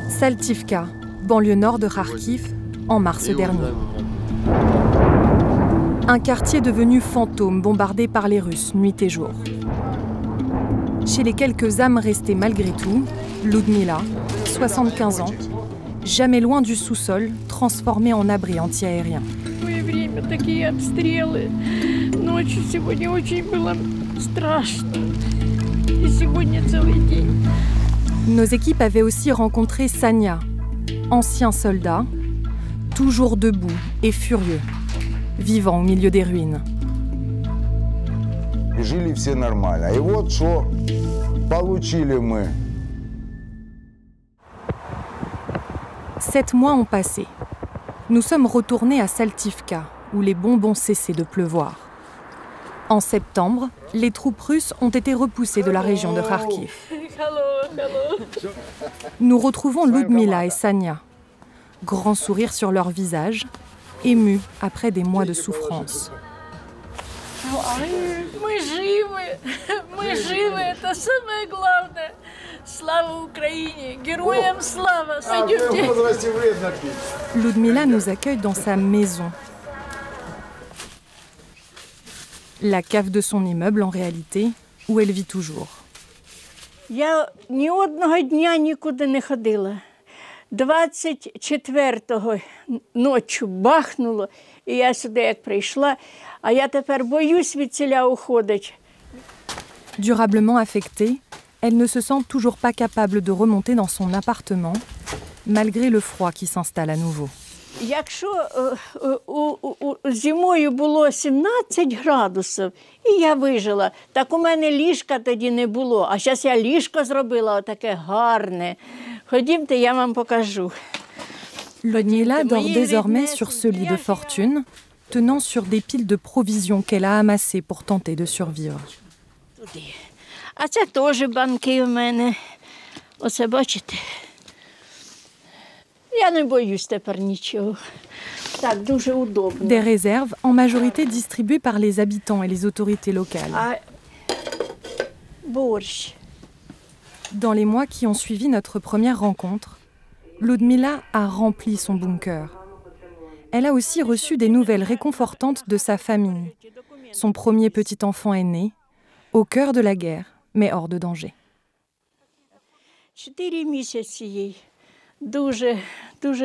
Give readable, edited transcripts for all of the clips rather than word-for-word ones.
Saltivka, banlieue nord de Kharkiv, en mars dernier. Un quartier devenu fantôme, bombardé par les Russes nuit et jour. Chez les quelques âmes restées malgré tout, Ludmila, 75 ans, jamais loin du sous-sol, transformé en abri antiaérien. Nos équipes avaient aussi rencontré Sania, ancien soldat, toujours debout et furieux, vivant au milieu des ruines. Жили все нормально. И вот что получили мы. 7 mois ont passé. Nous sommes retournés à Saltivka, où les bombes ont cessé de pleuvoir. En septembre, les troupes russes ont été repoussées de la région de Kharkiv. Nous retrouvons Ludmila et Sania, grand sourire sur leur visage, émus après des mois de souffrance. Ludmila nous accueille dans sa maison. La cave de son immeuble, en réalité, où elle vit toujours. Я ні одного дня нікуди не ходила. 24-го ночі бахнуло, і я сюди як прийшла, а я тепер боюсь від ціля уходити. Durablement affectée, elle ne se sent toujours pas capable de remonter dans son appartement, malgré le froid qui s'installe à nouveau. Якщо зимою було 17 градусів, і я вижила, так у мене ліжка тоді не було. А зараз я ліжко зробила таке гарне. Ходімте, я вам покажу. Ludmila dort désormais sur ce lit de fortune, tenant sur des piles de provisions qu'elle a amassées pour tenter de survivre. А це теж банки у мене. Оце бачите? Я не боюсь тепер нічого. Так, дуже удобно. Des réserves, en majorité distribuées par les habitants et les autorités locales. А борщ. Dans les mois qui ont suivi notre première rencontre, Ludmila a rempli son bunker. Elle a aussi reçu des nouvelles réconfortantes de sa famille. Son premier petit enfant est né, au cœur de la guerre, mais hors de danger. 4 місяці їй. Дуже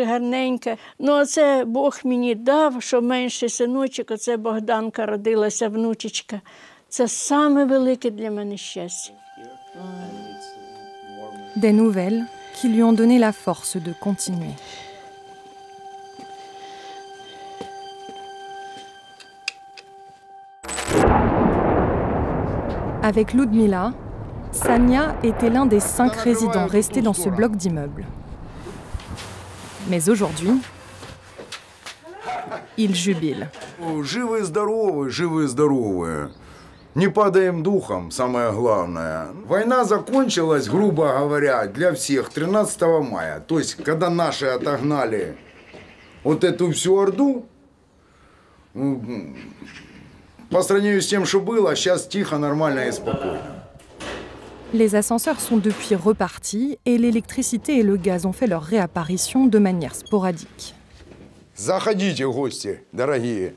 гарненька. Ну, оце Бог мені дав, що менший синочок, оце Богданка родилася, внучечка. Це саме велике для мене щастя. Des nouvelles qui lui ont donné la force de continuer. Avec Ludmila, Sania était l'un des 5 résidents restés dans ce bloc d'immeubles. Mais aujourd'hui, il jubile. Живы, здоровы. Не падаем духом, самое главное. Война закончилась, грубо говоря, для всех 13 мая. То есть, когда наши отогнали вот эту всю орду, по сравнению с тем, что было, сейчас тихо, нормально и спокойно. Les ascenseurs sont depuis repartis et l'électricité et le gaz ont fait leur réapparition de manière sporadique. Заходите, гости, дорогие.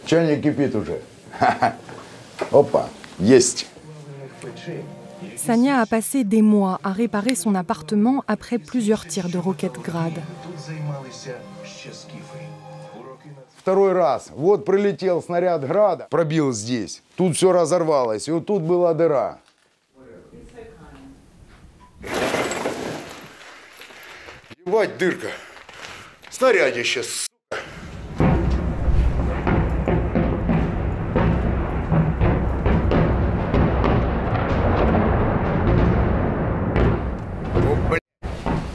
Чайник кипит уже. Опа, есть. Sania a passé des mois à réparer son appartement après plusieurs tirs de roquettes Grad. Второй раз. Вот прилетел снаряд Града, пробил здесь. Тут все разорвалось, и вот тут была дыра. Ебать, дырка. Снарядище, сука.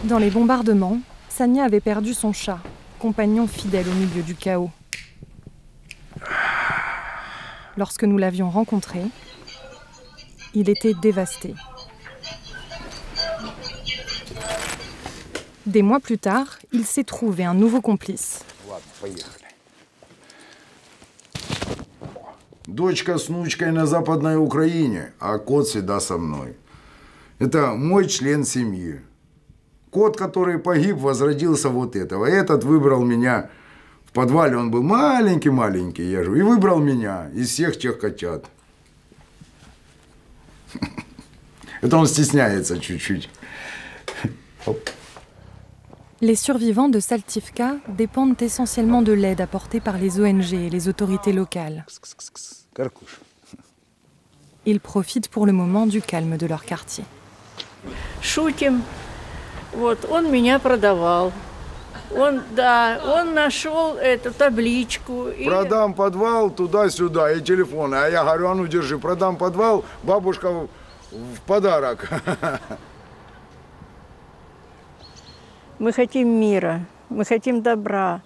Dans les bombardements, Sania avait perdu son chat, compagnon fidèle au milieu du chaos. Lorsque nous l'avions rencontré, il était dévasté. Des mois plus tard, il s'est trouvé un nouveau complice. Дочка с внучкой на Западной Украине, а кот всегда со мной. Это мой член семьи. Кот, который погиб, возродился вот этого. Этот выбрал меня в подвале, он был маленький-маленький, я же, и выбрал меня из всех тех котят. Это он стесняется чуть-чуть. Les survivants de Saltivka dépendent essentiellement de l'aide apportée par les ONG et les autorités locales. Ils profitent pour le moment du calme de leur quartier. Шутим. Вот, он меня продавал. Он нашел эту табличку. Продам подвал туда-сюда и телефоны. А я говорю, а ну держи, продам подвал, бабушка в подарок. Мы хотим мира, мы хотим добра.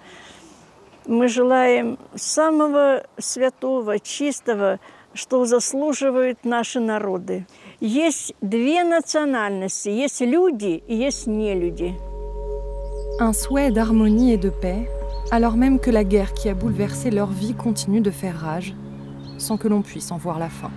Мы желаем самого святого, чистого, что заслуживают наши народы. Есть две национальности, есть люди и есть нелюди. Un souhait d'harmonie et de paix, alors même que la guerre qui a bouleversé leur vie continue de faire rage, sans que l'on puisse en voir la fin.